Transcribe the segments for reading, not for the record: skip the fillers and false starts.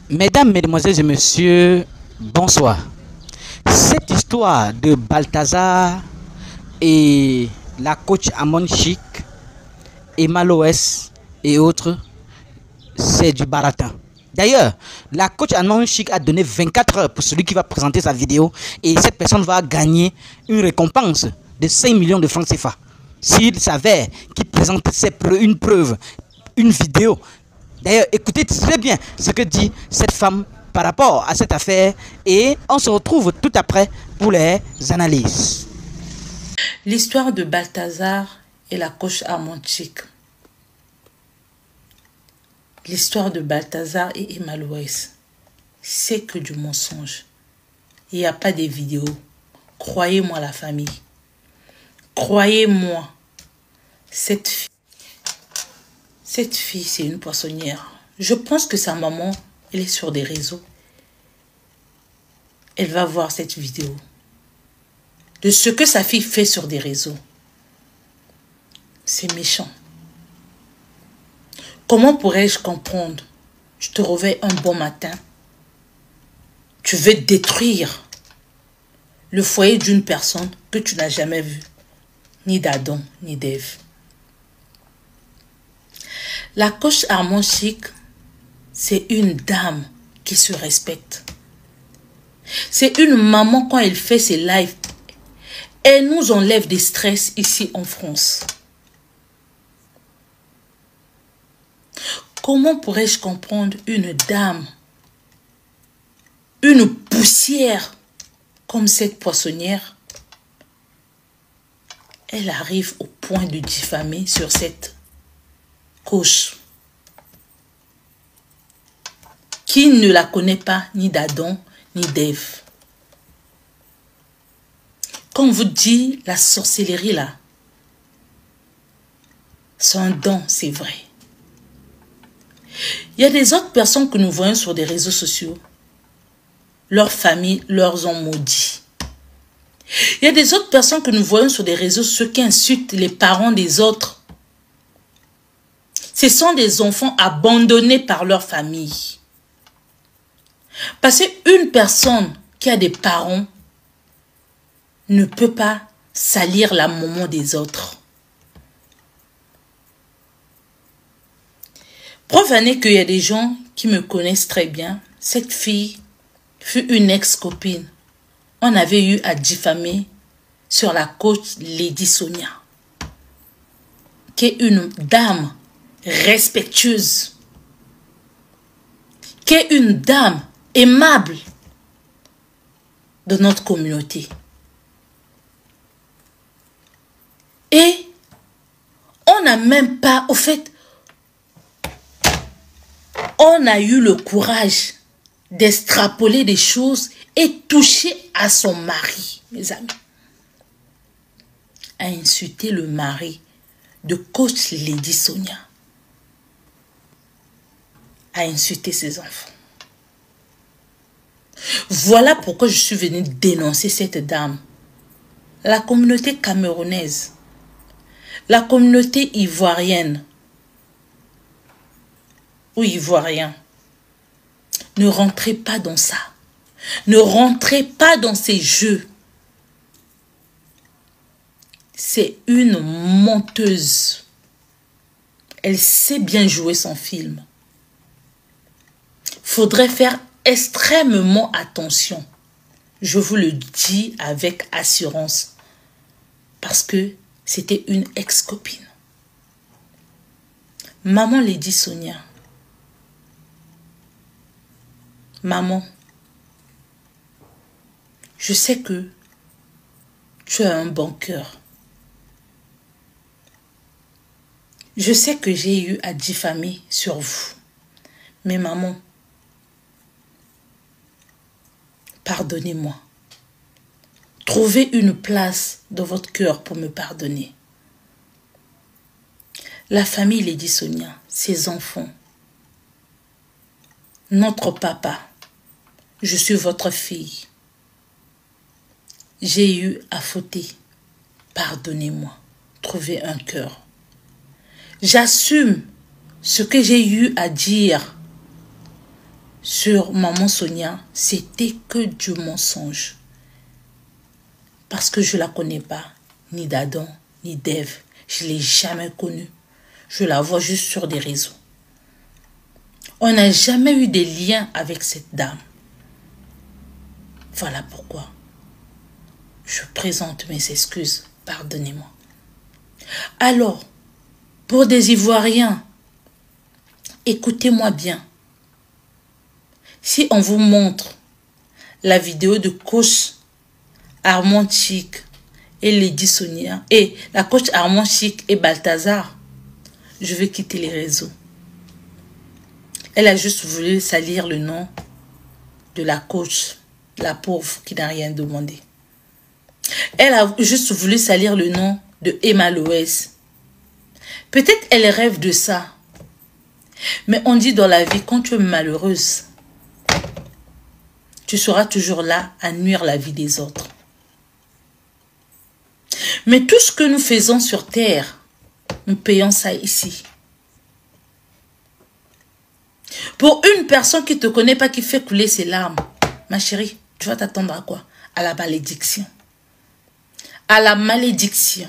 Mesdames, Mesdemoiselles et Messieurs, bonsoir. Cette histoire de Balthazar et la coach Amon Chic, Emma Loès et autres, c'est du baratin. D'ailleurs, la coach Amon Chic a donné 24 heures pour celui qui va présenter sa vidéo et cette personne va gagner une récompense de 5 millions de francs CFA. S'il s'avère qu'il présente une preuve, une vidéo. D'ailleurs, écoutez très bien ce que dit cette femme par rapport à cette affaire et on se retrouve tout après pour les analyses. L'histoire de Balthazar et la coach Amon Chic. L'histoire de Balthazar et Emma Loès, c'est que du mensonge. Il n'y a pas de vidéos. Croyez-moi la famille. Croyez-moi. Cette fille, c'est une poissonnière. Je pense que sa maman, elle est sur des réseaux. Elle va voir cette vidéo. De ce que sa fille fait sur des réseaux. C'est méchant. Comment pourrais-je comprendre? Je te réveille un bon matin. Tu veux détruire le foyer d'une personne que tu n'as jamais vue. Ni d'Adam, ni d'Ève. La coach Amon Chic, c'est une dame qui se respecte. C'est une maman quand elle fait ses lives. Elle nous enlève des stress ici en France. Comment pourrais-je comprendre une dame, une poussière comme cette poissonnière? Elle arrive au point de diffamer sur cette coach qui ne la connaît pas ni d'Adam ni d'Ève. Quand on vous dit la sorcellerie là, c'est un don, c'est vrai. Il y a des autres personnes que nous voyons sur des réseaux sociaux. Leurs familles leur ont maudit. Il y a des autres personnes que nous voyons sur des réseaux sociaux qui insultent les parents des autres. Ce sont des enfants abandonnés par leur famille. Parce qu'une personne qui a des parents ne peut pas salir la maman des autres. Preuve en est qu'il y a des gens qui me connaissent très bien. Cette fille fut une ex-copine. On avait eu à diffamer sur la coach Lady Sonia, qui est une dame respectueuse, qui est une dame aimable de notre communauté. Et on n'a même pas, au fait, on a eu le courage d'extrapoler des choses et toucher à son mari, mes amis. A insulté le mari de coach Lady Sonia. A insulté ses enfants. Voilà pourquoi je suis venue dénoncer cette dame. La communauté camerounaise, la communauté ivoirienne ou ivoirien, ne rentrez pas dans ça. Ne rentrez pas dans ces jeux. C'est une menteuse. Elle sait bien jouer son film. Faudrait faire extrêmement attention. Je vous le dis avec assurance. Parce que c'était une ex-copine. Maman Lady Sonia. Maman, je sais que tu as un bon cœur. Je sais que j'ai eu à diffamer sur vous. Mais maman, pardonnez-moi. Trouvez une place dans votre cœur pour me pardonner. La famille Lady Sonia, ses enfants, notre papa, je suis votre fille. J'ai eu à fauter. Pardonnez-moi. Trouvez un cœur. J'assume ce que j'ai eu à dire sur maman Sonia, c'était que du mensonge. Parce que je ne la connais pas, ni d'Adam, ni d'Ève. Je ne l'ai jamais connue. Je la vois juste sur des réseaux. On n'a jamais eu de lien avec cette dame. Voilà pourquoi je présente mes excuses. Pardonnez-moi. Alors, pour des Ivoiriens, écoutez-moi bien. Si on vous montre la vidéo de coach Armand Chic et Lady Sonia, et la coach Armand Chic et Balthazar, je vais quitter les réseaux. Elle a juste voulu salir le nom de la coach, la pauvre qui n'a rien demandé. Elle a juste voulu salir le nom de Emma Loès. Peut-être elle rêve de ça. Mais on dit dans la vie, quand tu es malheureuse, tu seras toujours là à nuire la vie des autres. Mais tout ce que nous faisons sur terre, nous payons ça ici. Pour une personne qui ne te connaît pas, qui fait couler ses larmes, ma chérie, tu vas t'attendre à quoi? À la malédiction. À la malédiction.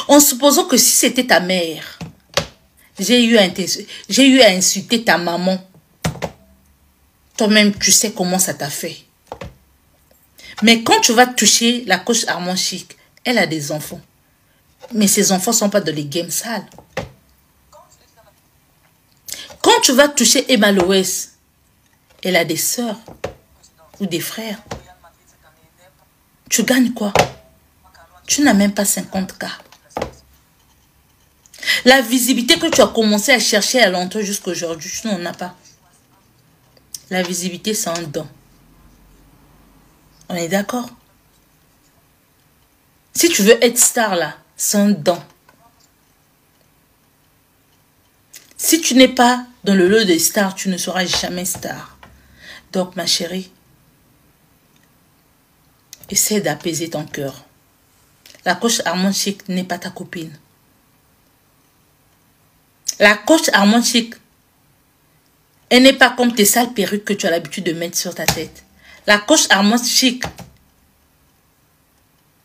En supposant que si c'était ta mère, j'ai eu à insulter ta maman. Toi-même, tu sais comment ça t'a fait. Mais quand tu vas toucher la coach Armand Chic, elle a des enfants. Mais ses enfants ne sont pas dans les games sales. Quand tu vas toucher Emma Loès, elle a des sœurs ou des frères. Tu gagnes quoi? Tu n'as même pas 50K. La visibilité que tu as commencé à chercher à longtemps jusqu'à aujourd'hui, tu n'en as pas. La visibilité, c'est un don. On est d'accord? Si tu veux être star là, c'est un don. Si tu n'es pas dans le lot des stars, tu ne seras jamais star. Donc ma chérie, essaie d'apaiser ton cœur. La coach Armand Chic n'est pas ta copine. La coach Armand Chic, elle n'est pas comme tes sales perruques que tu as l'habitude de mettre sur ta tête. La coach Armand Chic,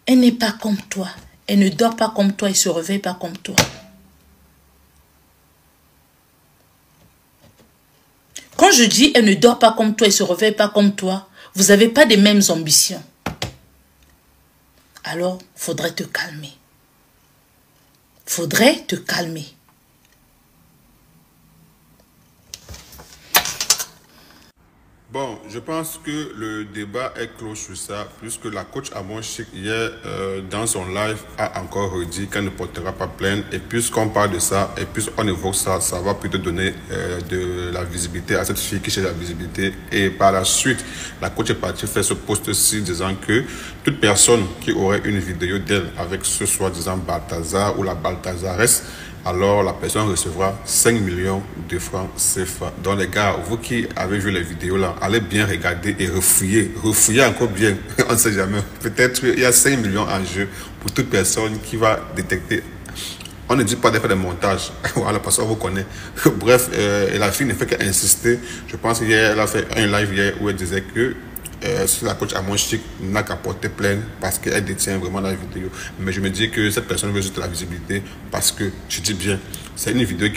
elle n'est pas comme toi. Elle ne dort pas comme toi, elle ne se réveille pas comme toi. Quand je dis elle ne dort pas comme toi, elle ne se réveille pas comme toi, vous n'avez pas les mêmes ambitions. Alors, faudrait te calmer. Faudrait te calmer. Bon, je pense que le débat est clos sur ça, puisque la coach Armand Chic, hier, dans son live, a encore redit qu'elle ne portera pas plainte. Et puisqu'on parle de ça, et puisqu'on évoque ça, ça va plutôt donner de la visibilité à cette fille qui cherche la visibilité. Et par la suite, la coach est partie faire ce post-ci disant que toute personne qui aurait une vidéo d'elle avec ce soi-disant Balthazar ou la Balthazaresse, alors la personne recevra 5 millions de francs CFA. Donc les gars, vous qui avez vu les vidéos là, allez bien regarder et refouiller encore bien, on ne sait jamais. Peut-être il y a 5 millions en jeu pour toute personne qui va détecter. On ne dit pas de faire des montages, voilà, parce qu'on vous connaît. Bref, et la fille ne fait qu'insister. Je pense qu'elle a fait un live hier où elle disait que si la coach Armand Chic n'a qu'à porter plainte parce qu'elle détient vraiment la vidéo. Mais je me dis que cette personne veut juste la visibilité parce que, je dis bien, c'est une vidéo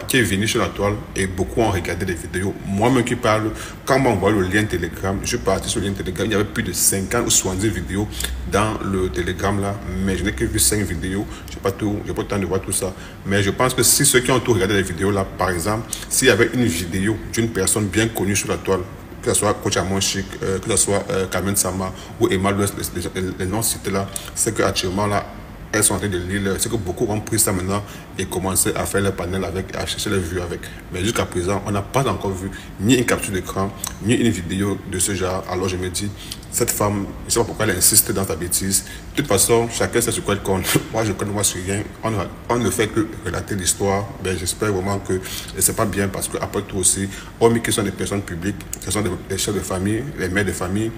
qui est venue sur la toile et beaucoup ont regardé les vidéos. Moi-même qui parle, quand on voit le lien Telegram, je suis parti sur le lien Telegram, il y avait plus de 50 ou 70 vidéos dans le Telegram là, mais je n'ai que vu 5 vidéos, je n'ai pas le temps de voir tout ça. Mais je pense que si ceux qui ont tout regardé les vidéos là, par exemple, s'il y avait une vidéo d'une personne bien connue sur la toile, que ce soit coach Armand Chic, que ce soit Carmen Sama ou Emma Loès, les noms cités là, c'est qu'actuellement là, elles sont en train de lire, c'est que beaucoup ont pris ça maintenant et commencé à faire le panel avec, à chercher les vues avec. Mais jusqu'à présent, on n'a pas encore vu ni une capture d'écran, ni une vidéo de ce genre. Alors je me dis, cette femme, je ne sais pas pourquoi elle insiste dans sa bêtise. De toute façon, chacun sait sur quoi elle compte. Moi, je connais moi sur rien. On ne fait que relater l'histoire. Ben, j'espère vraiment que c'est pas bien parce qu'après tout aussi, hormis qu'ils sont des personnes publiques, ce sont des chefs de famille, les mères de famille,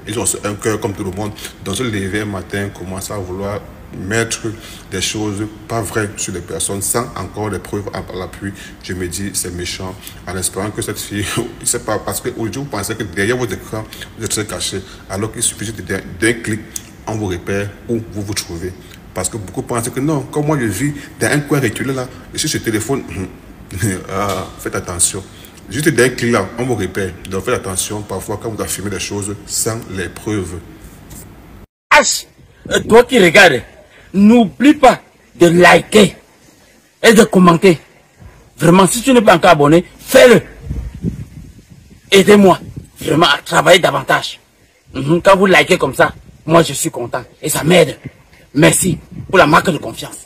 ils ont un cœur comme tout le monde. Donc, se lever un matin, commencer à vouloir mettre des choses pas vraies sur les personnes sans encore des preuves à l'appui. Je me dis, c'est méchant, en espérant que cette fille, c'est pas parce qu'aujourd'hui, vous pensez que derrière votre écran, vous êtes très caché, alors qu'il suffit d'un clic, on vous repère où vous vous trouvez. Parce que beaucoup pensent que non, comme moi je vis dans un coin reculé là, je suis sur le téléphone, faites attention. Juste d'un clic là, on vous repère. Donc faites attention parfois quand vous affirmez des choses sans les preuves. Toi qui regardes, n'oublie pas de liker et de commenter. Vraiment, si tu n'es pas encore abonné, fais-le. Aidez-moi vraiment à travailler davantage. Quand vous likez comme ça, moi je suis content et ça m'aide. Merci pour la marque de confiance.